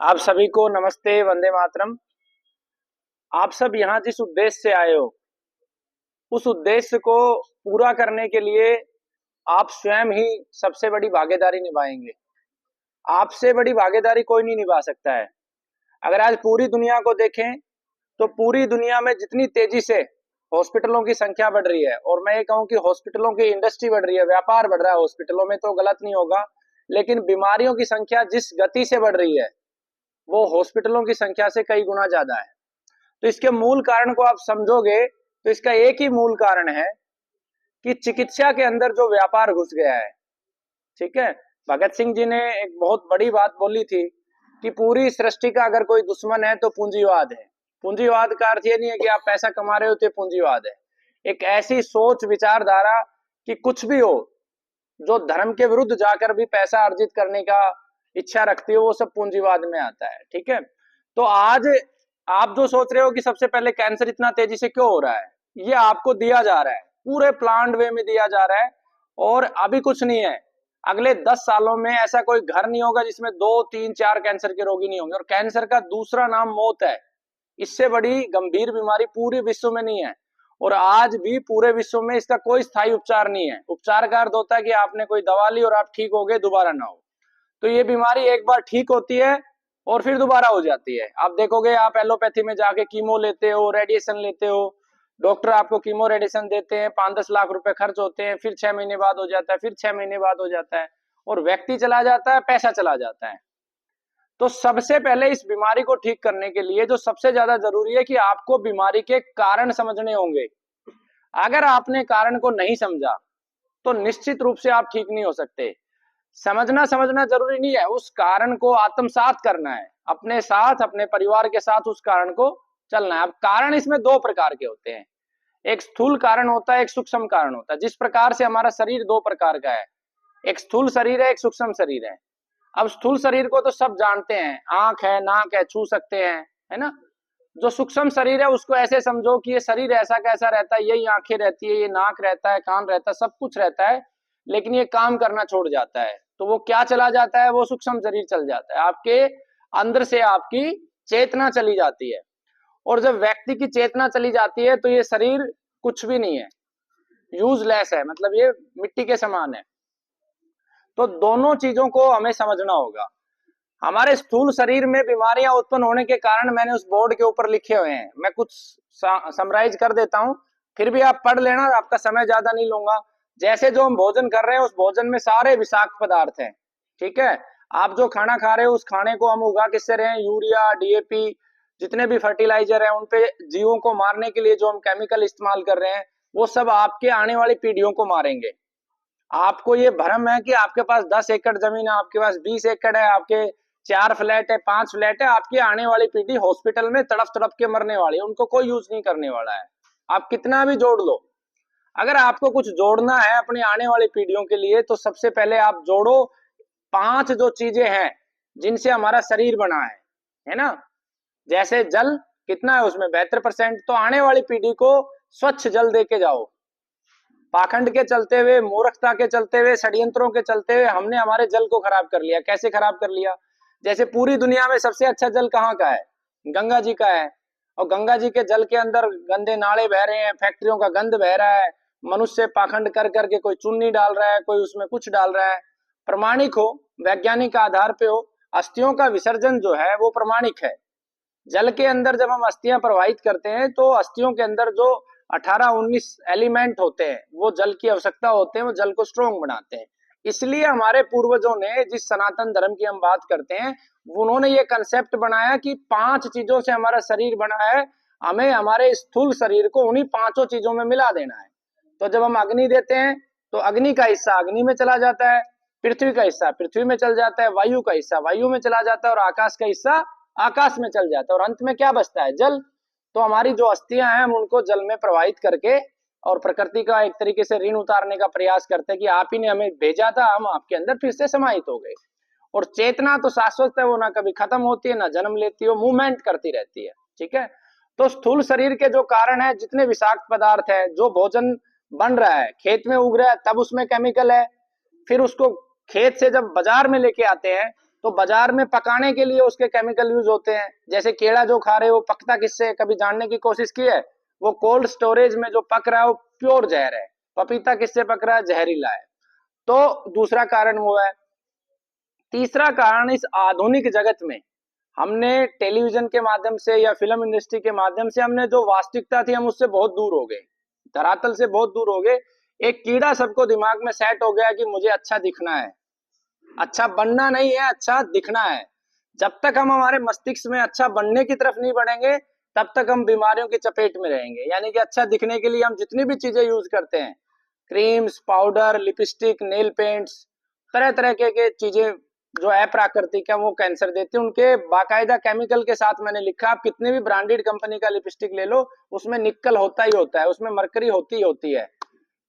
आप सभी को नमस्ते, वंदे मातरम। आप सब यहाँ जिस उद्देश्य से आए हो, उस उद्देश्य को पूरा करने के लिए आप स्वयं ही सबसे बड़ी भागीदारी निभाएंगे। आपसे बड़ी भागीदारी कोई नहीं निभा सकता है। अगर आज पूरी दुनिया को देखें, तो पूरी दुनिया में जितनी तेजी से हॉस्पिटलों की संख्या बढ़ रही है, और मैं ये कहूँ कि हॉस्पिटलों की इंडस्ट्री बढ़ रही है, व्यापार बढ़ रहा है हॉस्पिटलों में, तो गलत नहीं होगा। लेकिन बीमारियों की संख्या जिस गति से बढ़ रही है, वो हॉस्पिटलों की संख्या से कई गुना ज्यादा है। तो इसके मूल कारण को आप समझोगे तो इसका एक ही मूल कारण है कि चिकित्सा के अंदर जो व्यापार घुस गया है। ठीक है। भगत सिंह जी ने एक बहुत बड़ी बात बोली थी कि पूरी सृष्टि का अगर कोई दुश्मन है तो पूंजीवाद है। पूंजीवाद का अर्थ ये नहीं है कि आप पैसा कमा रहे हो तो पूंजीवाद है। एक ऐसी सोच विचारधारा कि कुछ भी हो, जो धर्म के विरुद्ध जाकर भी पैसा अर्जित करने का इच्छा रखती हो, वो सब पूंजीवाद में आता है। ठीक है। तो आज आप जो सोच रहे हो कि सबसे पहले कैंसर इतना तेजी से क्यों हो रहा है, ये आपको दिया जा रहा है, पूरे प्लान्ड वे में दिया जा रहा है। और अभी कुछ नहीं है, अगले 10 सालों में ऐसा कोई घर नहीं होगा जिसमें 2 3 4 कैंसर के रोगी नहीं होंगे। और कैंसर का दूसरा नाम मौत है। इससे बड़ी गंभीर बीमारी पूरे विश्व में नहीं है। और आज भी पूरे विश्व में इसका कोई स्थायी उपचार नहीं है। उपचार का अर्थ होता है कि आपने कोई दवा ली और आप ठीक हो गए, दोबारा ना हो। तो ये बीमारी एक बार ठीक होती है और फिर दोबारा हो जाती है। आप देखोगे, आप एलोपैथी में जाके कीमो लेते हो, रेडिएशन लेते हो, डॉक्टर आपको कीमो रेडिएशन देते हैं, 5 10 लाख रुपए खर्च होते हैं, फिर 6 महीने बाद हो जाता है, फिर 6 महीने बाद हो जाता है, और व्यक्ति चला जाता है, पैसा चला जाता है। तो सबसे पहले इस बीमारी को ठीक करने के लिए जो सबसे ज्यादा जरूरी है कि आपको बीमारी के कारण समझने होंगे। अगर आपने कारण को नहीं समझा तो निश्चित रूप से आप ठीक नहीं हो सकते। समझना समझना जरूरी नहीं है, उस कारण को आत्मसात करना है, अपने साथ अपने परिवार के साथ उस कारण को चलना है। अब कारण इसमें दो प्रकार के होते हैं, एक स्थूल कारण होता है, एक सूक्ष्म कारण होता है। जिस प्रकार से हमारा शरीर दो प्रकार का है, एक स्थूल शरीर है, एक सूक्ष्म शरीर है। अब स्थूल शरीर को तो सब जानते हैं, आंख है, नाक है, छू सकते हैं, है ना। जो सूक्ष्म शरीर है उसको ऐसे समझो कि ये शरीर ऐसा कैसा रहता है, यही आंखें रहती है, ये नाक रहता है, कान रहता है, सब कुछ रहता है, लेकिन ये काम करना छोड़ जाता है। तो वो क्या चला जाता है, वो सूक्ष्म शरीर चल जाता है। आपके अंदर से आपकी चेतना चली जाती है। और जब व्यक्ति की चेतना चली जाती है तो ये शरीर कुछ भी नहीं है, यूजलेस है, मतलब ये मिट्टी के समान है। तो दोनों चीजों को हमें समझना होगा। हमारे स्थूल शरीर में बीमारियां उत्पन्न होने के कारण मैंने उस बोर्ड के ऊपर लिखे हुए हैं, मैं कुछ समराइज कर देता हूं, फिर भी आप पढ़ लेना, आपका समय ज्यादा नहीं लूंगा। जैसे जो हम भोजन कर रहे हैं, उस भोजन में सारे विषाक्त पदार्थ हैं। ठीक है। आप जो खाना खा रहे हो, उस खाने को हम उगा किससे रहे हैं, यूरिया, डीएपी, जितने भी फर्टिलाइजर हैं, उनपे जीवों को मारने के लिए जो हम केमिकल इस्तेमाल कर रहे हैं, वो सब आपके आने वाली पीढ़ियों को मारेंगे। आपको ये भ्रम है कि आपके पास 10 एकड़ जमीन है, आपके पास 20 एकड़ है, आपके 4 फ्लैट है, 5 फ्लैट है, आपकी आने वाली पीढ़ी हॉस्पिटल में तड़प तड़प के मरने वाली है, उनको कोई यूज नहीं करने वाला है। आप कितना भी जोड़ लो, अगर आपको कुछ जोड़ना है अपनी आने वाली पीढ़ियों के लिए, तो सबसे पहले आप जोड़ो 5 जो चीजें हैं जिनसे हमारा शरीर बना है ना। जैसे जल कितना है उसमें, 72%। तो आने वाली पीढ़ी को स्वच्छ जल दे के जाओ। पाखंड के चलते हुए, मूर्खता के चलते हुए, षड्यंत्रों के चलते हुए हमने हमारे जल को खराब कर लिया। कैसे खराब कर लिया, जैसे पूरी दुनिया में सबसे अच्छा जल कहाँ का है, गंगा जी का है। और गंगा जी के जल के अंदर गंदे नाले बह रहे हैं, फैक्ट्रियों का गंद बह रहा है, मनुष्य पाखंड कर करके कोई चुन्नी डाल रहा है, कोई उसमें कुछ डाल रहा है। प्रमाणिक हो, वैज्ञानिक आधार पे हो, अस्थियों का विसर्जन जो है वो प्रमाणिक है। जल के अंदर जब हम अस्थियां प्रवाहित करते हैं, तो अस्थियों के अंदर जो 18 19 एलिमेंट होते हैं, वो जल की आवश्यकता होते हैं, वो जल को स्ट्रोंग बनाते हैं। इसलिए हमारे पूर्वजों ने, जिस सनातन धर्म की हम बात करते हैं, उन्होंने ये कंसेप्ट बनाया कि 5 चीजों से हमारा शरीर बना है, हमें हमारे स्थूल शरीर को उन्हीं 5 चीजों में मिला देना है। तो जब हम अग्नि देते हैं, तो अग्नि का हिस्सा अग्नि में चला जाता है, पृथ्वी का हिस्सा पृथ्वी में चल जाता है, वायु का हिस्सा वायु में चला जाता है, और आकाश का हिस्सा आकाश में चल जाता है, और अंत में क्या बचता है, जल। तो हमारी जो अस्थियां हैं, हम उनको जल में प्रवाहित करके और प्रकृति का एक तरीके से ऋण उतारने का प्रयास करते हैं कि आप ही ने हमें भेजा था, हम आपके अंदर फिर से समाहित हो गए। और चेतना तो शाश्वत है, वो ना कभी खत्म होती है, ना जन्म लेती है, मूवमेंट करती रहती है। ठीक है। तो स्थूल शरीर के जो कारण है, जितने विषाक्त पदार्थ है, जो भोजन बन रहा है, खेत में उग रहा है, तब उसमें केमिकल है, फिर उसको खेत से जब बाजार में लेके आते हैं, तो बाजार में पकाने के लिए उसके केमिकल यूज होते हैं। जैसे केला जो खा रहे हो पकता किससे, कभी जानने की कोशिश की है? वो कोल्ड स्टोरेज में जो पक रहा है वो प्योर जहर है। पपीता किससे पक रहा है? जहरीला है। तो दूसरा कारण वो है। तीसरा कारण, इस आधुनिक जगत में हमने टेलीविजन के माध्यम से या फिल्म इंडस्ट्री के माध्यम से हमने जो वास्तविकता थी हम उससे बहुत दूर हो गए, धरातल से बहुत दूर हो गए। एक कीड़ा सबको दिमाग में सेट हो गया कि मुझे अच्छा दिखना है। अच्छा बनना नहीं है, अच्छा दिखना है। जब तक हम हमारे मस्तिष्क में अच्छा बनने की तरफ नहीं बढ़ेंगे तब तक हम बीमारियों की चपेट में रहेंगे। यानी कि अच्छा दिखने के लिए हम जितनी भी चीजें यूज करते हैं, creams, powder, lipstick, nail paints, तरह तरह के चीजें जो है प्राकृतिक है वो कैंसर देती है। उनके बाकायदा केमिकल के साथ मैंने लिखा, आप कितनी भी ब्रांडेड कंपनी का लिपस्टिक ले लो उसमें निकल होता ही होता है, उसमें मरकरी होती ही होती है।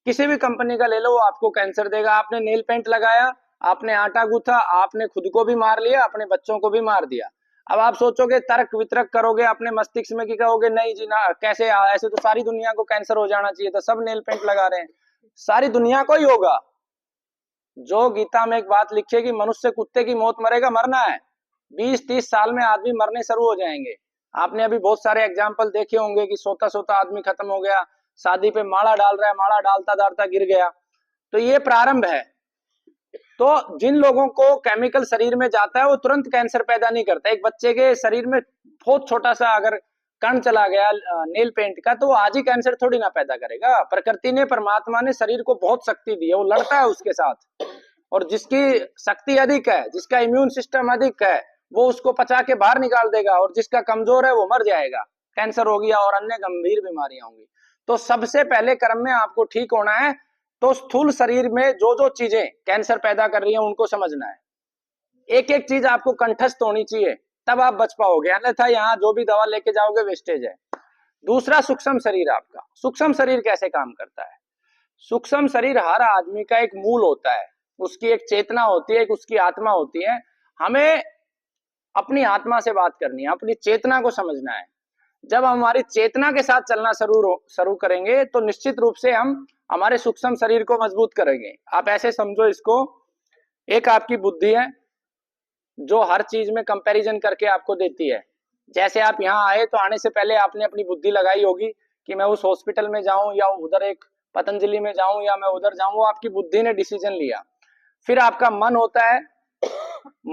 किसी भी कंपनी का ले लो वो आपको कैंसर देगा। आपने नेल पेंट लगाया, आपने आटा गूथा, आपने खुद को भी मार लिया, अपने बच्चों को भी मार दिया। अब आप सोचोगे, तर्क वितर्क करोगे अपने मस्तिष्क में कि कहोगे नहीं जी ना, कैसे ऐसे तो सारी दुनिया को कैंसर हो जाना चाहिए था, सब नेल पेंट लगा रहे हैं। सारी दुनिया को ही होगा। जो गीता में एक बात लिखी है कि मनुष्य कुत्ते की मौत मरेगा, मरना है। 20-30 साल में आदमी मरने शुरू हो जाएंगे। आपने अभी बहुत सारे एग्जाम्पल देखे होंगे कि सोता सोता आदमी खत्म हो गया, शादी पे माला डाल रहा है, माला डालता डालता गिर गया। तो ये प्रारंभ है। तो जिन लोगों को केमिकल शरीर में जाता है वो तुरंत कैंसर पैदा नहीं करता। एक बच्चे के शरीर में बहुत छोटा सा अगर कण चला गया नेल पेंट का तो वो आज ही कैंसर थोड़ी ना पैदा करेगा। प्रकृति ने, परमात्मा ने शरीर को बहुत शक्ति दी है, वो लड़ता है उसके साथ। और जिसकी शक्ति अधिक है, जिसका इम्यून सिस्टम अधिक है, वो उसको पचा के बाहर निकाल देगा, और जिसका कमजोर है वो मर जाएगा, कैंसर हो गया और अन्य गंभीर बीमारियां होंगी। तो सबसे पहले क्रम में आपको ठीक होना है तो स्थूल शरीर में जो जो चीजें कैंसर पैदा कर रही हैं उनको समझना है। एक एक चीज आपको कंठस्थ होनी चाहिए, तब आप बच पाओगे, अन्यथा यहाँ जो भी दवा लेके जाओगे वेस्टेज है। दूसरा, सूक्ष्म शरीर आपका। सूक्ष्म शरीर कैसे काम करता है? सूक्ष्म शरीर हर आदमी का एक मूल होता है, उसकी एक चेतना होती है, एक उसकी आत्मा होती है। हमें अपनी आत्मा से बात करनी है, अपनी चेतना को समझना है। जब हम हमारी चेतना के साथ चलना शुरू करेंगे तो निश्चित रूप से हम हमारे सूक्ष्म शरीर को मजबूत करेंगे। आप ऐसे समझो इसको, एक आपकी बुद्धि है जो हर चीज में कंपैरिजन करके आपको देती है। जैसे आप यहाँ आए तो आने से पहले आपने अपनी बुद्धि लगाई होगी कि मैं उस हॉस्पिटल में जाऊं या उधर एक पतंजलि में जाऊं या मैं उधर जाऊं, वो आपकी बुद्धि ने डिसीजन लिया। फिर आपका मन होता है,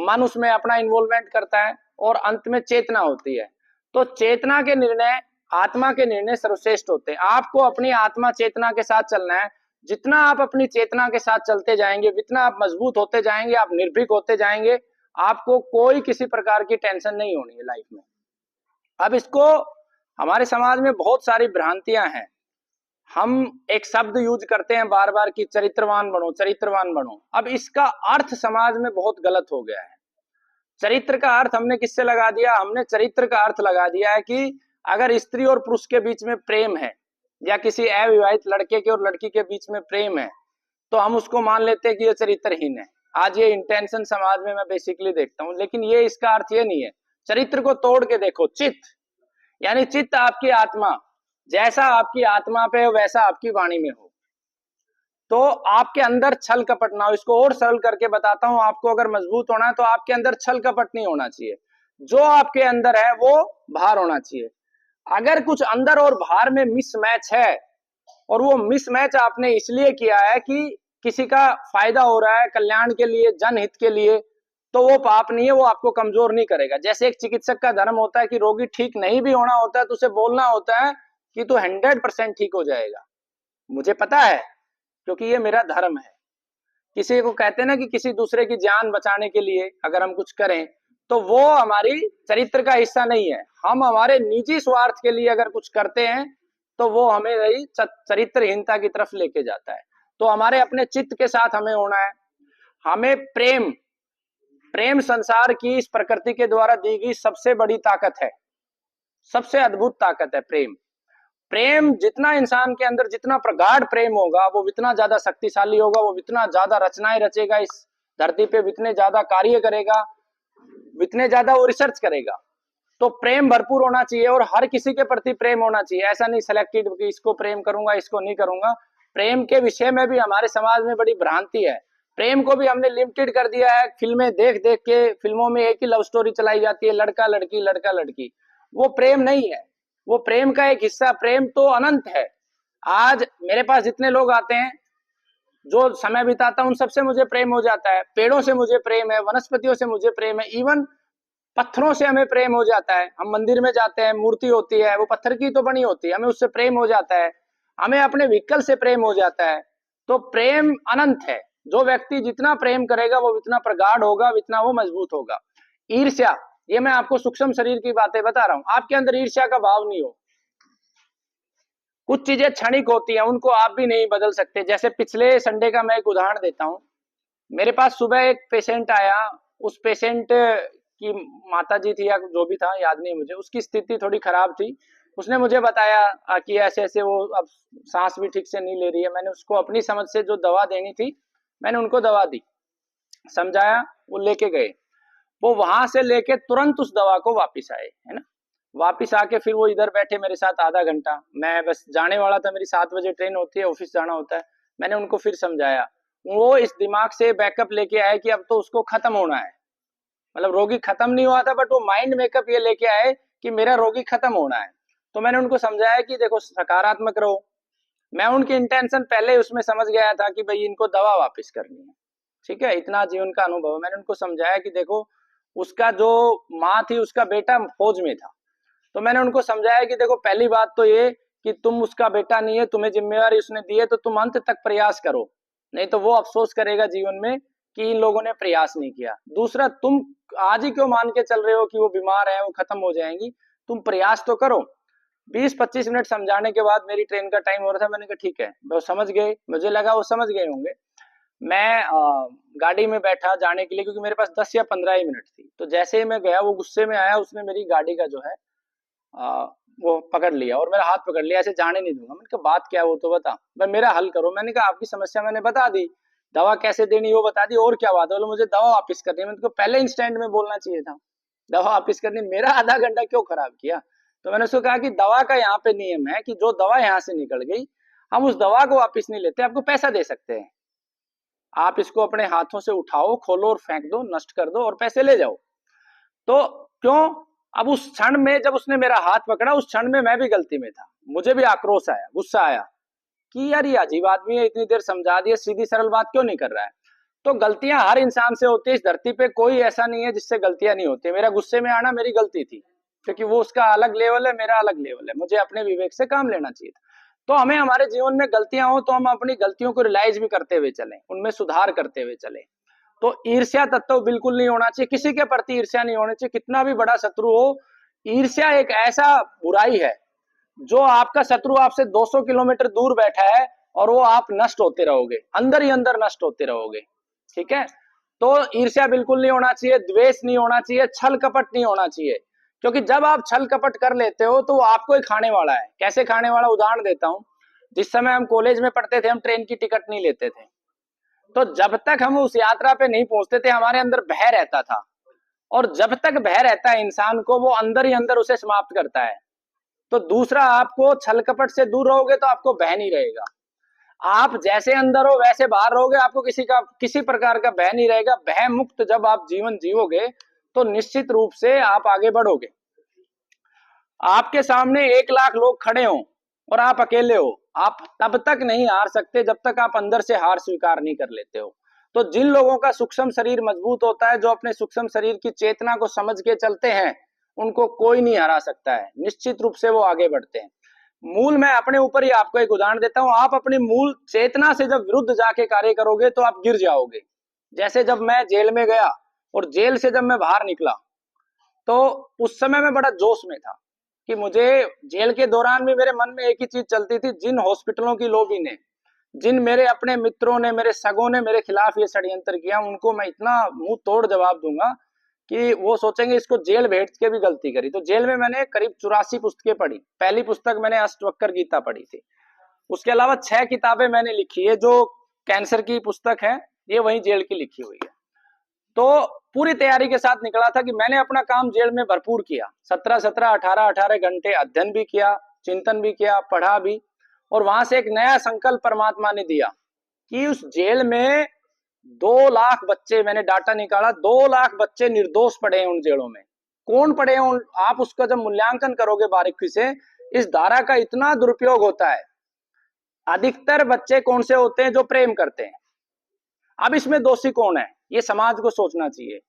मन उसमें अपना इन्वॉल्वमेंट करता है, और अंत में चेतना होती है। तो चेतना के निर्णय, आत्मा के निर्णय सर्वश्रेष्ठ होते हैं। आपको अपनी आत्मा चेतना के साथ चलना है। जितना आप अपनी चेतना के साथ चलते जाएंगे जितना आप मजबूत होते जाएंगे, आप निर्भीक होते जाएंगे, आपको कोई किसी प्रकार की टेंशन नहीं होनी है लाइफ में। अब इसको, हमारे समाज में बहुत सारी भ्रांतियां हैं। हम एक शब्द यूज करते हैं बार बार कि चरित्रवान बनो, चरित्रवान बनो। अब इसका अर्थ समाज में बहुत गलत हो गया है। चरित्र का अर्थ हमने किससे लगा दिया? हमने चरित्र का अर्थ लगा दिया है कि अगर स्त्री और पुरुष के बीच में प्रेम है या किसी अविवाहित लड़के के और लड़की के बीच में प्रेम है तो हम उसको मान लेते हैं कि ये चरित्रहीन है। आज ये इंटेंशन समाज में मैं बेसिकली देखता हूं, लेकिन ये इसका अर्थ ये नहीं है। चरित्र को तोड़ के देखो, चित्त, यानी चित्त आपकी आत्मा, जैसा आपकी आत्मा पे हो वैसा आपकी वाणी में हो। तो आपके अंदर छल कपट ना हो। इसको और सरल करके बताता हूं, आपको अगर मजबूत होना है तो आपके अंदर छल कपट नहीं होना चाहिए। जो आपके अंदर है वो बाहर होना चाहिए। अगर कुछ अंदर और बाहर में मिसमैच है, और वो मिसमैच आपने इसलिए किया है कि किसी का फायदा हो रहा है, कल्याण के लिए, जनहित के लिए, तो वो पाप नहीं है, वो आपको कमजोर नहीं करेगा। जैसे एक चिकित्सक का धर्म होता है कि रोगी ठीक नहीं भी होना होता है तो उसे बोलना होता है कि तू 100% ठीक हो जाएगा, मुझे पता है, क्योंकि ये मेरा धर्म है। किसी को कहते हैं ना कि किसी दूसरे की जान बचाने के लिए अगर हम कुछ करें तो वो हमारी चरित्र का हिस्सा नहीं है। हम हमारे निजी स्वार्थ के लिए अगर कुछ करते हैं तो वो हमें वही चरित्रहीनता की तरफ लेके जाता है। तो हमारे अपने चित्त के साथ हमें होना है। हमें प्रेम, प्रेम संसार की इस प्रकृति के द्वारा दी गई सबसे बड़ी ताकत है, सबसे अद्भुत ताकत है प्रेम। प्रेम जितना इंसान के अंदर, जितना प्रगाढ़ प्रेम होगा वो इतना ज्यादा शक्तिशाली होगा, वो इतना ज्यादा रचनाएं रचेगा इस धरती पे, इतने ज्यादा कार्य करेगा, इतने ज्यादा वो रिसर्च करेगा। तो प्रेम भरपूर होना चाहिए और हर किसी के प्रति प्रेम होना चाहिए। ऐसा नहीं सिलेक्टेड कि इसको प्रेम करूंगा इसको नहीं करूंगा। प्रेम के विषय में भी हमारे समाज में बड़ी भ्रांति है। प्रेम को भी हमने लिमिटेड कर दिया है। फिल्में देख देख के, फिल्मों में एक ही लव स्टोरी चलाई जाती है, लड़का लड़की लड़का लड़की। वो प्रेम नहीं है, वो प्रेम का एक हिस्सा। प्रेम तो अनंत है। आज मेरे पास जितने लोग आते हैं, जो समय बिताता हूं, उन सबसे मुझे प्रेम हो जाता है। पेड़ों से मुझे प्रेम है, वनस्पतियों से मुझे प्रेम है, इवन पत्थरों से हमें प्रेम हो जाता है। हम मंदिर में जाते हैं, मूर्ति होती है, वो पत्थर की तो बनी होती है, हमें उससे प्रेम हो जाता है। हमें अपने व्हीकल से प्रेम हो जाता है। तो प्रेम अनंत है। जो व्यक्ति जितना प्रेम करेगा वो इतना प्रगाढ़ होगा, इतना वो मजबूत होगा। ईर्ष्या, ये मैं आपको सूक्ष्म शरीर की बातें बता रहा हूं। आपके अंदर ईर्ष्या का भाव नहीं हो। कुछ चीजें क्षणिक होती हैं, उनको आप भी नहीं बदल सकते। जैसे पिछले संडे का मैं एक उदाहरण देता हूं। मेरे पास सुबह एक पेशेंट आया। उस पेशेंट की माता जी थी या जो भी था, याद नहीं मुझे, उसकी स्थिति थोड़ी खराब थी। उसने मुझे बताया कि ऐसे ऐसे वो अब सांस भी ठीक से नहीं ले रही है। मैंने उसको अपनी समझ से जो दवा देनी थी, मैंने उनको दवा दी, समझाया, वो लेके गए। वो वहां से लेके तुरंत उस दवा को वापिस आए, है ना। वापिस आके फिर वो इधर बैठे मेरे साथ आधा घंटा। मैं बस जाने वाला था, मेरी 7 बजे ट्रेन होती है, ऑफिस जाना होता है। मैंने उनको फिर समझाया। वो इस दिमाग से बैकअप लेके आए कि अब तो उसको खत्म होना है। मतलब रोगी खत्म नहीं हुआ था, बट वो माइंड मेकअप ये लेके आए कि मेरा रोगी खत्म होना है। तो मैंने उनको समझाया कि देखो, सकारात्मक रहो। मैं उनकी इंटेंशन पहले उसमें समझ गया था कि भाई इनको दवा वापस करनी है, ठीक है, इतना जीवन का अनुभव है। मैंने उनको समझाया कि देखो, उसका जो माँ थी, उसका बेटा फौज में था। तो मैंने उनको समझाया कि देखो, पहली बात तो ये कि तुम उसका बेटा नहीं है, तुम्हें जिम्मेवारी उसने दी है, तो तुम अंत तक प्रयास करो, नहीं तो वो अफसोस करेगा जीवन में कि इन लोगों ने प्रयास नहीं किया। दूसरा, तुम आज ही क्यों मान के चल रहे हो कि वो बीमार है, वो खत्म हो जाएंगी, तुम प्रयास तो करो। 20-25 मिनट समझाने के बाद मेरी ट्रेन का टाइम हो रहा था। मैंने कहा ठीक है, वो समझ गए, मुझे लगा वो समझ गए होंगे। मैं गाड़ी में बैठा जाने के लिए, क्योंकि मेरे पास 10 या 15 ही मिनट थी। तो जैसे ही मैं गया, वो गुस्से में आया, उसने मेरी गाड़ी का जो है आ, वो पकड़ लिया और मेरा हाथ पकड़ लिया, ऐसे जाने नहीं दूंगा। मैंने कहा बात क्या है वो तो बता, भाई मेरा हल करो। मैंने कहा आपकी समस्या मैंने बता दी, दवा कैसे देनी वो बता दी, और क्या बात है? बोले मुझे दवा वापस करनी है। मैंने कहा पहले इंस्टेंट में बोलना चाहिए था, दवा वापस करनी। मेरा आधा घंटा क्यों खराब किया? तो मैंने उसको कहा कि दवा का यहाँ पे नियम है कि जो दवा यहाँ से निकल गई, हम उस दवा को वापस नहीं लेते, आपको पैसा दे सकते हैं। आप इसको अपने हाथों से उठाओ, खोलो और फेंक दो, नष्ट कर दो और पैसे ले जाओ। तो क्यों? अब उस क्षण में जब उसने मेरा हाथ पकड़ा, उस क्षण में मैं भी गलती में था। मुझे भी आक्रोश आया, गुस्सा आया कि यार ये अजीब आदमी है, इतनी देर समझा दिया, सीधी सरल बात क्यों नहीं कर रहा है। तो गलतियां हर इंसान से होती है। इस धरती पे कोई ऐसा नहीं है जिससे गलतियां नहीं होती। मेरा गुस्से में आना मेरी गलती थी, क्योंकि वो उसका अलग लेवल है, मेरा अलग लेवल है, मुझे अपने विवेक से काम लेना चाहिए था। तो हमें हमारे जीवन में गलतियां हो तो हम अपनी गलतियों को रियलाइज भी करते हुए चलें, उनमें सुधार करते हुए चलें। तो ईर्ष्या तत्व बिल्कुल नहीं होना चाहिए, किसी के प्रति ईर्ष्या नहीं होनी चाहिए, कितना भी बड़ा शत्रु हो। ईर्ष्या एक ऐसा बुराई है, जो आपका शत्रु आपसे 200 किलोमीटर दूर बैठा है और वो आप नष्ट होते रहोगे, अंदर ही अंदर नष्ट होते रहोगे, ठीक है। तो ईर्ष्या बिल्कुल नहीं होना चाहिए, द्वेष नहीं होना चाहिए, छल कपट नहीं होना चाहिए। क्योंकि जब आप छल कपट कर लेते हो तो वो आपको ही खाने वाला है। कैसे खाने वाला? उदाहरण देता हूं। जिस समय हम कॉलेज में पढ़ते थे, हम ट्रेन की टिकट नहीं लेते थे। तो जब तक हम उस यात्रा पे नहीं पहुंचते थे, हमारे अंदर भय रहता था। और जब तक भय रहता है इंसान को, वो अंदर ही अंदर उसे समाप्त करता है। तो दूसरा, आपको छल कपट से दूर रहोगे तो आपको भय नहीं रहेगा। आप जैसे अंदर हो वैसे बाहर रहोगे, आपको किसी प्रकार का भय नहीं रहेगा। भय मुक्त जब आप जीवन जीवोगे तो निश्चित रूप से आप आगे बढ़ोगे। आपके सामने 1 लाख लोग खड़े हों और आप अकेले हो, आप तब तक नहीं हार सकते जब तक आप अंदर से हार स्वीकार नहीं कर लेते हो। तो जिन लोगों का सूक्ष्म शरीर मजबूत होता है, जो अपने सूक्ष्म शरीर की चेतना को समझ के चलते हैं, उनको कोई नहीं हरा सकता है, निश्चित रूप से वो आगे बढ़ते हैं। मूल, मैं अपने ऊपर ही आपको एक उदाहरण देता हूं। आप अपनी मूल चेतना से जब विरुद्ध जाके कार्य करोगे तो आप गिर जाओगे। जैसे जब मैं जेल में गया और जेल से जब मैं बाहर निकला, तो उस समय मैं बड़ा जोश में था कि मुझे, जेल के दौरान भी मेरे मन में एक ही चीज चलती थी, जिन हॉस्पिटलों की लोबी ने, जिन मेरे अपने मित्रों ने, मेरे सगों ने मेरे खिलाफ ये षड्यंत्र किया, उनको मैं इतना मुंह तोड़ जवाब दूंगा कि वो सोचेंगे इसको जेल भेज के भी गलती करी। तो जेल में मैंने करीब 84 पुस्तकें पढ़ी। पहली पुस्तक मैंने अष्टवक्र गीता पढ़ी थी। उसके अलावा 6 किताबें मैंने लिखी है। जो कैंसर की पुस्तक है, ये वही जेल की लिखी हुई है। तो पूरी तैयारी के साथ निकला था कि मैंने अपना काम जेल में भरपूर किया। 17-17, 18-18 घंटे अध्ययन भी किया, चिंतन भी किया, पढ़ा भी। और वहां से एक नया संकल्प परमात्मा ने दिया कि उस जेल में 2 लाख बच्चे, मैंने डाटा निकाला, 2 लाख बच्चे निर्दोष पड़े हैं उन जेलों में। कौन पड़े हैं आप उसका जब मूल्यांकन करोगे बारीकी से, इस धारा का इतना दुरुपयोग होता है। अधिकतर बच्चे कौन से होते हैं? जो प्रेम करते हैं। अब इसमें दोषी कौन है? ये समाज को सोचना चाहिए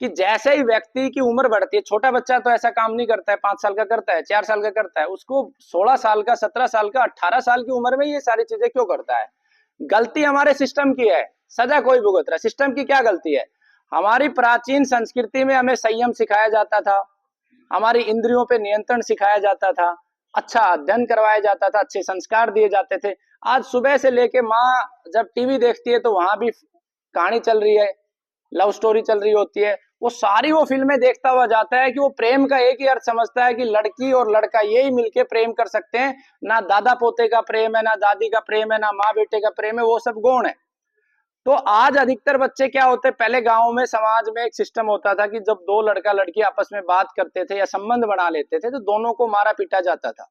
कि जैसे ही व्यक्ति की उम्र बढ़ती है, छोटा बच्चा तो ऐसा काम नहीं करता है, 5 साल का करता है, 4 साल का करता है, उसको 16 साल का, 17 साल का, 18 साल की उम्र में ये सारी चीजें क्यों करता है? गलती हमारे सिस्टम की है, सजा कोई भुगत रहा है। सिस्टम की क्या गलती है? हमारी प्राचीन संस्कृति में हमें संयम सिखाया जाता था, हमारी इंद्रियों पे नियंत्रण सिखाया जाता था, अच्छा अध्ययन करवाया जाता था, अच्छे संस्कार दिए जाते थे। आज सुबह से लेके माँ जब टीवी देखती है तो वहां भी कहानी चल रही है, लव स्टोरी चल रही होती है, वो फिल्में देखता हुआ जाता है कि वो प्रेम का एक ही अर्थ समझता है कि लड़की और लड़का यही मिलके प्रेम कर सकते हैं। ना दादा पोते का प्रेम है, ना दादी का प्रेम है, ना माँ बेटे का प्रेम है, वो सब गौण है। तो आज अधिकतर बच्चे क्या होते, पहले गांव में समाज में एक सिस्टम होता था कि जब दो लड़का लड़की आपस में बात करते थे या संबंध बना लेते थे तो दोनों को मारा पीटा जाता था,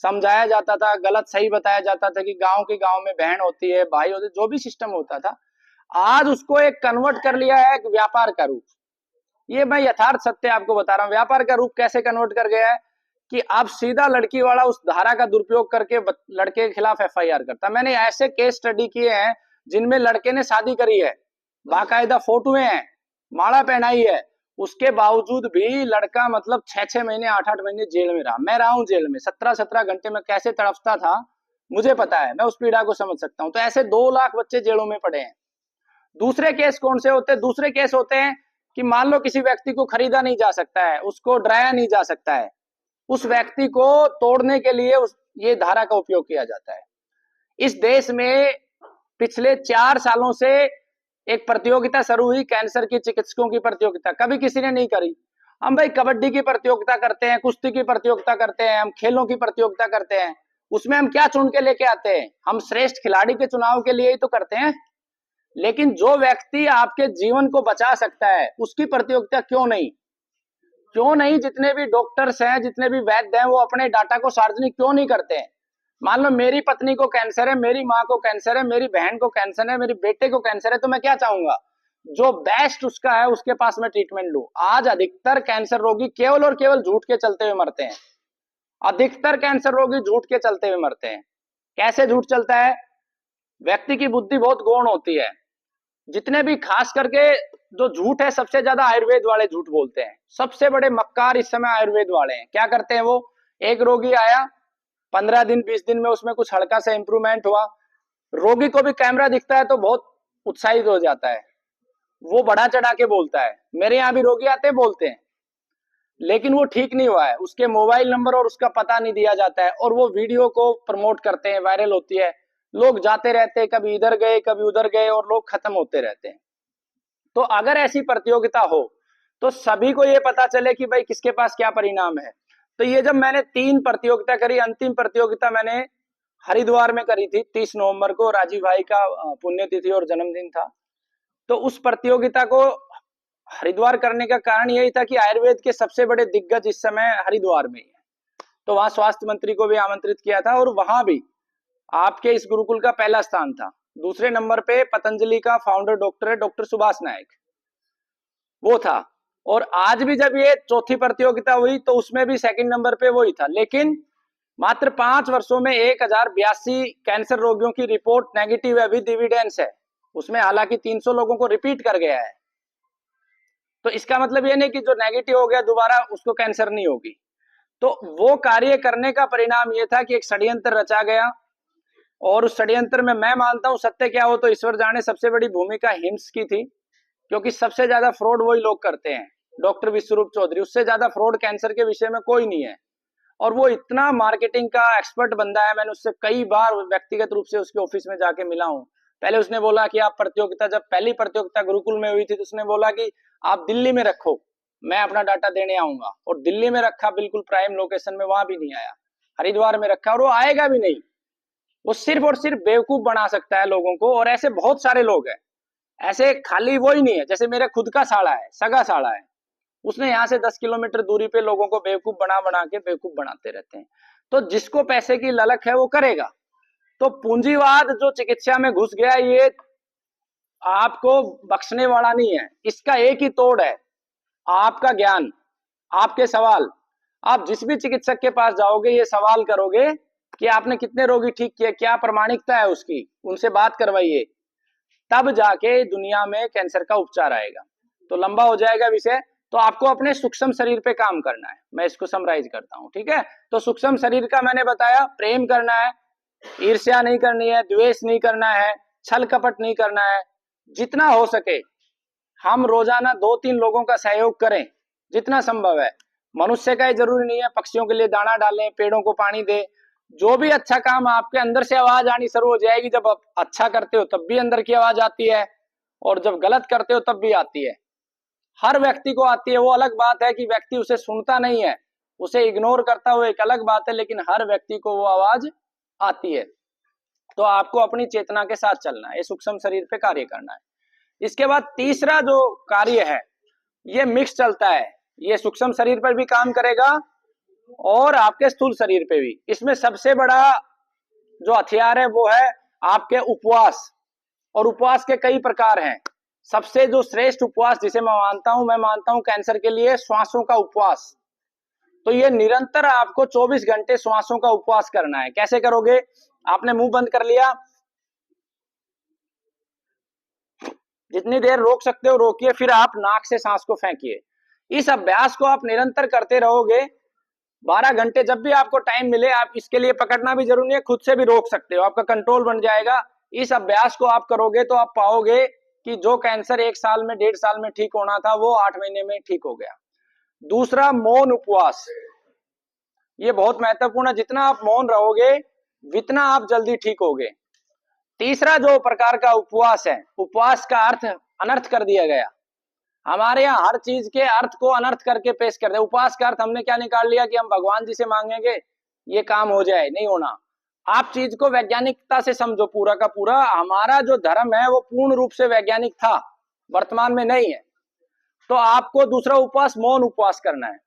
समझाया जाता था, गलत सही बताया जाता था कि गांव में बहन होती है, भाई होते, जो भी सिस्टम होता था। आज उसको एक कन्वर्ट कर लिया है एक व्यापार का रूप। ये मैं यथार्थ सत्य आपको बता रहा हूँ। व्यापार का रूप कैसे कन्वर्ट कर गया है कि अब सीधा लड़की वाला उस धारा का दुरुपयोग करके लड़के के खिलाफ एफआईआर करता। मैंने ऐसे केस स्टडी किए हैं जिनमें लड़के ने शादी करी है, बाकायदा फोटोएं हैं, माला पहनाई है, उसके बावजूद भी लड़का मतलब 6-6 महीने 8-8 महीने जेल में रहा। मैं रहा हूं जेल में, 17-17 घंटे में कैसे तड़पता था मुझे पता है, मैं उस पीड़ा को समझ सकता हूं। तो ऐसे 2 लाख बच्चे जेलों में पड़े हैं। दूसरे केस कौन से होते हैं? दूसरे केस होते हैं कि मान लो किसी व्यक्ति को खरीदा नहीं जा सकता है, उसको डराया नहीं जा सकता है, उस व्यक्ति को तोड़ने के लिए ये धारा का उपयोग किया जाता है। इस देश में पिछले 4 सालों से एक प्रतियोगिता शुरू हुई, कैंसर की चिकित्सकों की प्रतियोगिता, कभी किसी ने नहीं करी। हम भाई कबड्डी की प्रतियोगिता करते हैं, कुश्ती की प्रतियोगिता करते हैं, हम खेलों की प्रतियोगिता करते हैं, उसमें हम क्या चुन के लेके आते हैं? हम श्रेष्ठ खिलाड़ी के चुनाव के लिए ही तो करते हैं। लेकिन जो व्यक्ति आपके जीवन को बचा सकता है उसकी प्रतियोगिता क्यों नहीं? क्यों नहीं? जितने भी डॉक्टर्स हैं, जितने भी वैद्य हैं, वो अपने डाटा को सार्वजनिक क्यों नहीं करते हैं? मान लो मेरी पत्नी को कैंसर है, मेरी माँ को कैंसर है, मेरी बहन को कैंसर है, मेरे बेटे को कैंसर है, तो मैं क्या चाहूंगा? जो बेस्ट उसका है उसके पास मैं ट्रीटमेंट लूं। आज अधिकतर कैंसर रोगी केवल और केवल झूठ के चलते हुए मरते हैं। अधिकतर कैंसर रोगी झूठ के चलते हुए मरते हैं। कैसे झूठ चलता है? व्यक्ति की बुद्धि बहुत गौण होती है। जितने भी खास करके जो झूठ है, सबसे ज्यादा आयुर्वेद वाले झूठ बोलते हैं। सबसे बड़े मक्कार इस समय आयुर्वेद वाले हैं। क्या करते हैं वो? एक रोगी आया, 15 दिन 20 दिन में उसमें कुछ हल्का सा इंप्रूवमेंट हुआ, रोगी को भी कैमरा दिखता है तो बहुत उत्साहित हो जाता है, वो बढ़ा चढ़ा के बोलता है। मेरे यहाँ भी रोगी आते बोलते हैं, लेकिन वो ठीक नहीं हुआ है, उसके मोबाइल नंबर और उसका पता नहीं दिया जाता है, और वो वीडियो को प्रमोट करते हैं, वायरल होती है, लोग जाते रहते हैं, कभी इधर गए कभी उधर गए, और लोग खत्म होते रहते हैं। तो अगर ऐसी प्रतियोगिता हो तो सभी को ये पता चले कि भाई किसके पास क्या परिणाम है। तो ये जब मैंने 3 प्रतियोगिता करी, अंतिम प्रतियोगिता मैंने हरिद्वार में करी थी, 30 नवंबर को राजीव भाई का पुण्यतिथि और जन्मदिन था। तो उस प्रतियोगिता को हरिद्वार करने का कारण यही था कि आयुर्वेद के सबसे बड़े दिग्गज इस समय हरिद्वार में ही है। तो वहां स्वास्थ्य मंत्री को भी आमंत्रित किया था, और वहां भी आपके इस गुरुकुल का पहला स्थान था। दूसरे नंबर पे पतंजलि का फाउंडर डॉक्टर है, डॉक्टर सुभाष नायक, वो था। और आज भी जब ये चौथी प्रतियोगिता हुई तो उसमें भी सेकंड नंबर पे वही था। लेकिन मात्र 5 वर्षों में 1082 कैंसर रोगियों की रिपोर्ट नेगेटिव है, विद एविडेंस है। उसमें हालांकि 300 लोगों को रिपीट कर गया है। तो इसका मतलब ये नहीं कि जो नेगेटिव हो गया दोबारा उसको कैंसर नहीं होगी। तो वो कार्य करने का परिणाम ये था कि एक षड्यंत्र रचा गया, और उस षड्यंत्र में मैं मानता हूं सत्य क्या हो तो ईश्वर जाने, सबसे बड़ी भूमिका हिम्स की थी, क्योंकि सबसे ज्यादा फ्रॉड वही लोग करते हैं, डॉक्टर विश्वरूप चौधरी। उससे ज्यादा फ्रॉड कैंसर के विषय में कोई नहीं है, और वो इतना मार्केटिंग का एक्सपर्ट बंदा है। मैंने उससे कई बार व्यक्तिगत रूप से उसके ऑफिस में जाके मिला हूं। पहले उसने बोला कि आप प्रतियोगिता, जब पहली प्रतियोगिता गुरुकुल में हुई थी तो उसने बोला कि आप दिल्ली में रखो, मैं अपना डाटा देने आऊंगा। और दिल्ली में रखा, बिल्कुल प्राइम लोकेशन में, वहां भी नहीं आया। हरिद्वार में रखा, और वो आएगा भी नहीं। वो सिर्फ और सिर्फ बेवकूफ बना सकता है लोगों को, और ऐसे बहुत सारे लोग हैं। ऐसे खाली वो ही नहीं है, जैसे मेरे खुद का साला है, सगा साला है, उसने यहाँ से 10 किलोमीटर दूरी पे लोगों को बेवकूफ बना बना के बेवकूफ बनाते रहते हैं। तो जिसको पैसे की ललक है वो करेगा। तो पूंजीवाद जो चिकित्सा में घुस गया, ये आपको बख्शने वाला नहीं है। इसका एक ही तोड़ है, आपका ज्ञान, आपके सवाल। आप जिस भी चिकित्सक के पास जाओगे ये सवाल करोगे कि आपने कितने रोगी ठीक किए, क्या प्रमाणिकता है उसकी, उनसे बात करवाइए, तब जाके दुनिया में कैंसर का उपचार आएगा। तो लंबा हो जाएगा विषय, तो आपको अपने सूक्ष्म शरीर पे काम करना है। मैं इसको समराइज करता हूं, ठीक है। तो सूक्ष्म शरीर का मैंने बताया, प्रेम करना है, ईर्ष्या नहीं करनी है, द्वेष नहीं करना है, छल कपट नहीं करना है। जितना हो सके हम रोजाना 2-3 लोगों का सहयोग करें, जितना संभव है। मनुष्य का ही जरूरी नहीं है, पक्षियों के लिए दाना डालें, पेड़ों को पानी दे। जो भी अच्छा काम आपके अंदर से आवाज आनी शुरू हो जाएगी, जब आप अच्छा करते हो तब भी अंदर की आवाज आती है, और जब गलत करते हो तब भी आती है। हर व्यक्ति को आती है। वो अलग बात है कि व्यक्ति उसे सुनता नहीं है, उसे इग्नोर करता हुआ एक अलग बात है, लेकिन हर व्यक्ति को वो आवाज आती है। तो आपको अपनी चेतना के साथ चलना है, ये सूक्ष्म शरीर पे कार्य करना है। इसके बाद तीसरा जो कार्य है ये मिक्स चलता है, ये सूक्ष्म शरीर पर भी काम करेगा और आपके स्थूल शरीर पे भी। इसमें सबसे बड़ा जो हथियार है वो है आपके उपवास, और उपवास के कई प्रकार हैं। सबसे जो श्रेष्ठ उपवास जिसे मैं मानता हूं कैंसर के लिए, श्वासों का उपवास। तो ये निरंतर आपको 24 घंटे श्वासों का उपवास करना है। कैसे करोगे? आपने मुंह बंद कर लिया, जितनी देर रोक सकते हो रोकिए, फिर आप नाक से सांस को फेंकिए। इस अभ्यास को आप निरंतर करते रहोगे 12 घंटे। जब भी आपको टाइम मिले, आप इसके लिए पकड़ना भी जरूरी है, खुद से भी रोक सकते हो, आपका कंट्रोल बन जाएगा। इस अभ्यास को आप करोगे तो आप पाओगे कि जो कैंसर 1 साल में 1.5 साल में ठीक होना था वो 8 महीने में ठीक हो गया। दूसरा, मौन उपवास, ये बहुत महत्वपूर्ण है। जितना आप मौन रहोगे जितना आप जल्दी ठीक होगे। तीसरा जो प्रकार का उपवास है, उपवास का अर्थ अनर्थ कर दिया गया। हमारे यहाँ हर चीज के अर्थ को अनर्थ करके पेश कर दे। उपवास का अर्थ हमने क्या निकाल लिया कि हम भगवान जी से मांगेंगे ये काम हो जाए, नहीं होना। आप चीज को वैज्ञानिकता से समझो, पूरा का पूरा हमारा जो धर्म है वो पूर्ण रूप से वैज्ञानिक था, वर्तमान में नहीं है। तो आपको दूसरा उपवास मौन उपवास करना है।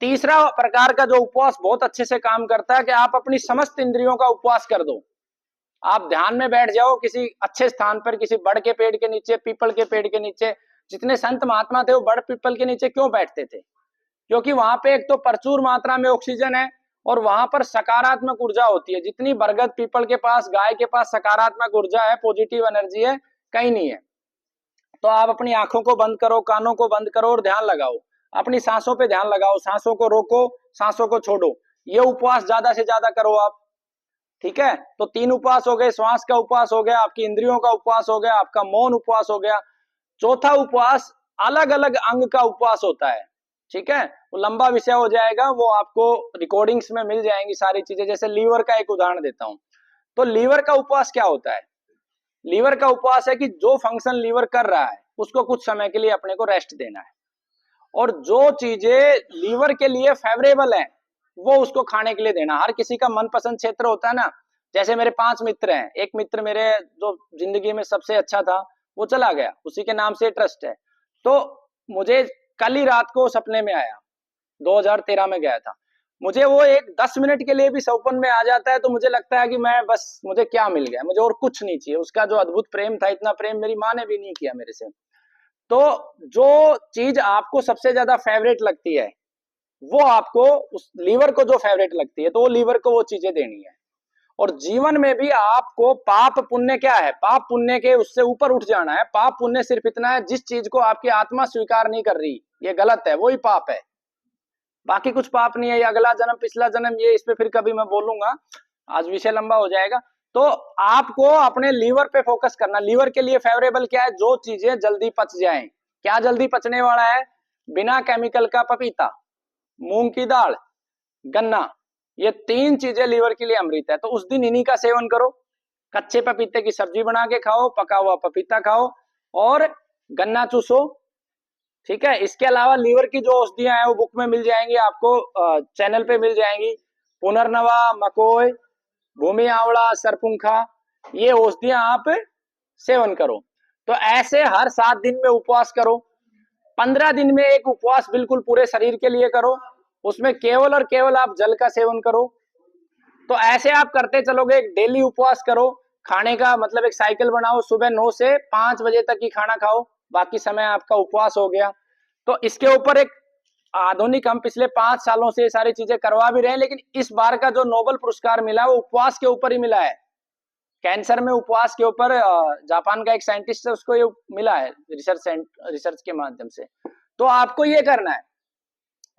तीसरा प्रकार का जो उपवास बहुत अच्छे से काम करता है कि आप अपनी समस्त इंद्रियों का उपवास कर दो। आप ध्यान में बैठ जाओ किसी अच्छे स्थान पर, किसी बड़ के पेड़ के नीचे, पीपल के पेड़ के नीचे। जितने संत महात्मा थे वो बड़ पीपल के नीचे क्यों बैठते थे? क्योंकि वहां पे एक तो प्रचुर मात्रा में ऑक्सीजन है और वहां पर सकारात्मक ऊर्जा होती है। जितनी बरगद पीपल के पास, गाय के पास सकारात्मक ऊर्जा है, पॉजिटिव एनर्जी है, कहीं नहीं है। तो आप अपनी आंखों को बंद करो, कानों को बंद करो और ध्यान लगाओ। अपनी सांसों पे ध्यान लगाओ, सांसों को रोको, सांसों को छोड़ो। ये उपवास ज्यादा से ज्यादा करो आप, ठीक है। तो 3 उपवास हो गए, श्वास का उपवास हो गया, आपकी इंद्रियों का उपवास हो गया, आपका मौन उपवास हो गया। चौथा उपवास अलग अलग अंग का उपवास होता है, ठीक है। वो लंबा विषय हो जाएगा, वो आपको रिकॉर्डिंग्स में मिल जाएंगी सारी चीजें। जैसे लीवर का एक उदाहरण देता हूं। तो लीवर का उपवास क्या होता है? लीवर का उपवास है कि जो फंक्शन लीवर कर रहा है उसको कुछ समय के लिए अपने को रेस्ट देना है, और जो चीजें लीवर के लिए फेवरेबल है वो उसको खाने के लिए देना। हर किसी का मनपसंद क्षेत्र होता है ना। जैसे मेरे 5 मित्र हैं, एक मित्र मेरे जो जिंदगी में सबसे अच्छा था वो चला गया, उसी के नाम से ट्रस्ट है। तो मुझे कल ही रात को सपने में आया, 2013 में गया था। मुझे वो एक 10 मिनट के लिए भी सपन में आ जाता है तो मुझे लगता है कि मैं बस, मुझे क्या मिल गया, मुझे और कुछ नहीं चाहिए। उसका जो अद्भुत प्रेम था, इतना प्रेम मेरी माँ ने भी नहीं किया मेरे से। तो जो चीज आपको सबसे ज्यादा फेवरेट लगती है वो आपको, उस लीवर को जो फेवरेट लगती है तो वो लीवर को वो चीजें देनी है। और जीवन में भी आपको पाप पुण्य क्या है, पाप पुण्य के उससे ऊपर उठ जाना है। पाप पुण्य सिर्फ इतना है, जिस चीज को आपकी आत्मा स्वीकार नहीं कर रही, ये गलत है, वही पाप है। बाकी कुछ पाप नहीं है। ये अगला जन्म, पिछला जन्म, ये इस पे फिर कभी मैं बोलूंगा, आज विषय लंबा हो जाएगा। तो आपको अपने लीवर पे फोकस करना। लीवर के लिए फेवरेबल क्या है? जो चीजें जल्दी पच जाएं। क्या जल्दी पचने वाला है? बिना केमिकल का पपीता, मूंग की दाल, गन्ना, ये 3 चीजें लीवर के लिए अमृत है। तो उस दिन इन्हीं का सेवन करो। कच्चे पपीते की सब्जी बना के खाओ, पका हुआ पपीता खाओ और गन्ना चूसो, ठीक है। इसके अलावा लीवर की जो औषधियां हैं वो बुक में मिल जाएंगी आपको, चैनल पे मिल जाएंगी। पुनर्नवा, मकोय, भूमि आवड़ा, सरपुंखा, ये औषधियां आप सेवन करो। तो ऐसे हर 7 दिन में उपवास करो। 15 दिन में एक उपवास बिल्कुल पूरे शरीर के लिए करो, उसमें केवल और केवल आप जल का सेवन करो। तो ऐसे आप करते चलोगे, एक डेली उपवास करो। खाने का मतलब एक साइकिल बनाओ, सुबह 9 से 5 बजे तक ही खाना खाओ, बाकी समय आपका उपवास हो गया। तो इसके ऊपर एक आधुनिक, हम पिछले 5 सालों से ये सारी चीजें करवा भी रहे हैं, लेकिन इस बार का जो नोबेल पुरस्कार मिला वो उपवास के ऊपर ही मिला है। कैंसर में उपवास के ऊपर जापान का एक साइंटिस्ट है, उसको ये मिला है रिसर्च के माध्यम से। तो आपको ये करना है।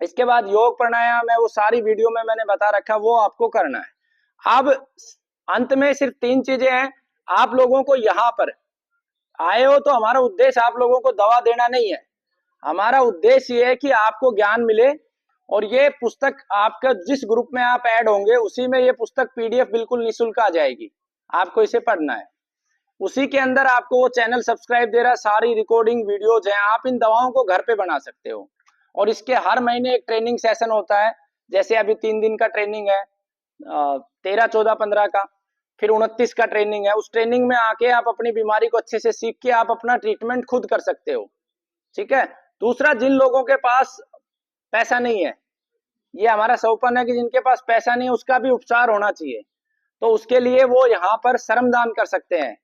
इसके बाद योग प्राणायाम है, वो सारी वीडियो में मैंने बता रखा, वो आपको करना है। अब अंत में सिर्फ 3 चीजें हैं। आप लोगों को यहाँ पर आए हो तो हमारा उद्देश्य आप लोगों को दवा देना नहीं है। हमारा उद्देश्य ये है कि आपको ज्ञान मिले, और ये पुस्तक आपका जिस ग्रुप में आप ऐड होंगे उसी में ये पुस्तक पीडीएफ बिल्कुल निःशुल्क आ जाएगी। आपको इसे पढ़ना है। उसी के अंदर आपको वो चैनल सब्सक्राइब दे रहा है, सारी रिकॉर्डिंग वीडियोज हैं, आप इन दवाओं को घर पे बना सकते हो। और इसके हर महीने एक ट्रेनिंग सेशन होता है, जैसे अभी 3 दिन का ट्रेनिंग है, 13, 14, 15 का, फिर 29 का ट्रेनिंग है। उस ट्रेनिंग में आके आप अपनी बीमारी को अच्छे से सीख के आप अपना ट्रीटमेंट खुद कर सकते हो। ठीक है। दूसरा, जिन लोगों के पास पैसा नहीं है, ये हमारा सौपन है कि जिनके पास पैसा नहीं है उसका भी उपचार होना चाहिए, तो उसके लिए वो यहाँ पर श्रमदान कर सकते हैं।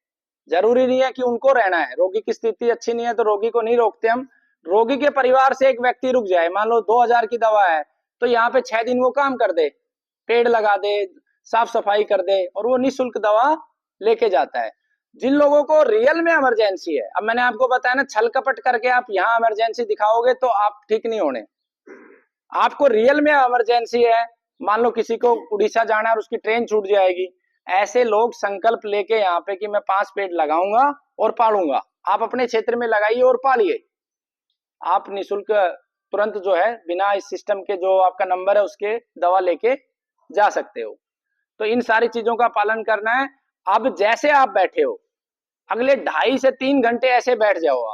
जरूरी नहीं है कि उनको रहना है। रोगी की स्थिति अच्छी नहीं है तो रोगी को नहीं रोकते हम। रोगी के परिवार से एक व्यक्ति रुक जाए, मान लो 2000 की दवा है, तो यहाँ पे 6 दिन वो काम कर दे, पेड़ लगा दे, साफ सफाई कर दे, और वो निःशुल्क दवा लेके जाता है। जिन लोगों को रियल में इमरजेंसी है, अब मैंने आपको बताया ना, छल कपट करके आप यहाँ इमरजेंसी दिखाओगे तो आप ठीक नहीं होने। आपको रियल में इमरजेंसी है, मान लो किसी को उड़ीसा जाना है और उसकी ट्रेन छूट जाएगी, ऐसे लोग संकल्प लेके यहाँ पे कि मैं 5 पेड़ लगाऊंगा और पालूंगा, आप अपने क्षेत्र में लगाइए और पालिए। आप निःशुल्क तुरंत जो है, बिना इस सिस्टम के, जो आपका नंबर है उसके दवा लेके जा सकते हो। तो इन सारी चीजों का पालन करना है। अब जैसे आप बैठे हो, अगले 2.5 से 3 घंटे ऐसे बैठ जाओ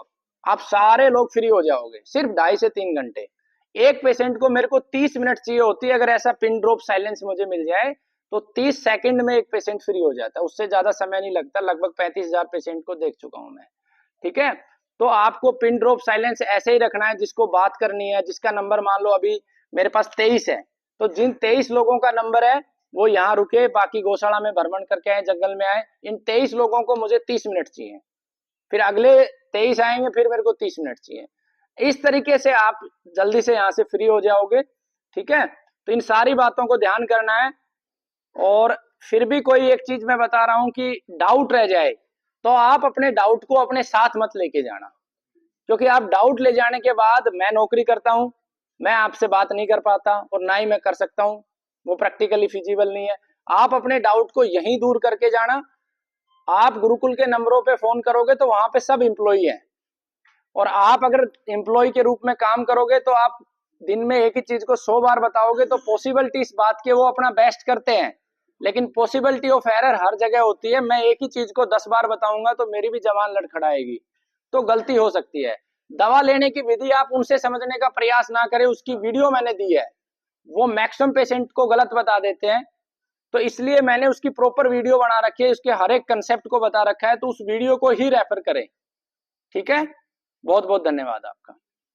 आप सारे लोग फ्री हो जाओगे, सिर्फ 2.5 से 3 घंटे। एक पेशेंट को मेरे को 30 मिनट चाहिए होती है, अगर ऐसा पिन ड्रॉप साइलेंस मुझे मिल जाए तो 30 सेकंड में एक पेशेंट फ्री हो जाता है, उससे ज्यादा समय नहीं लगता। लगभग 35,000 पेशेंट को देख चुका हूं मैं। ठीक है। तो आपको पिन ड्रॉप साइलेंस ऐसे ही रखना है। जिसको बात करनी है, जिसका नंबर मान लो अभी मेरे पास 23 है, तो जिन 23 लोगों का नंबर है वो यहाँ रुके, बाकी गौशाला में भ्रमण करके आए, जंगल में आए। इन 23 लोगों को मुझे 30 मिनट चाहिए, फिर अगले 23 आएंगे, फिर मेरे को 30 मिनट चाहिए। इस तरीके से आप जल्दी से यहाँ से फ्री हो जाओगे। ठीक है। तो इन सारी बातों को ध्यान करना है। और फिर भी कोई एक चीज मैं बता रहा हूं कि डाउट रह जाए तो आप अपने डाउट को अपने साथ मत लेके जाना, क्योंकि आप डाउट ले जाने के बाद, मैं नौकरी करता हूं, मैं आपसे बात नहीं कर पाता और ना ही मैं कर सकता हूं, वो प्रैक्टिकली फिजिबल नहीं है। आप अपने डाउट को यहीं दूर करके जाना। आप गुरुकुल के नंबरों पे फोन करोगे तो वहां पे सब एम्प्लॉई हैं, और आप अगर एम्प्लॉय के रूप में काम करोगे तो आप दिन में एक ही चीज को 100 बार बताओगे, तो पॉसिबिलिटी इस बात की, वो अपना बेस्ट करते हैं, लेकिन पॉसिबिलिटी ऑफ एरर हर जगह होती है। मैं एक ही चीज को 10 बार बताऊंगा तो मेरी भी जबान लड़खड़ाएगी, तो गलती हो सकती है। दवा लेने की विधि आप उनसे समझने का प्रयास ना करें, उसकी वीडियो मैंने दी है, वो मैक्सिमम पेशेंट को गलत बता देते हैं, तो इसलिए मैंने उसकी प्रॉपर वीडियो बना रखी है, उसके हर एक कंसेप्ट को बता रखा है, तो उस वीडियो को ही रेफर करें। ठीक है। बहुत बहुत धन्यवाद आपका।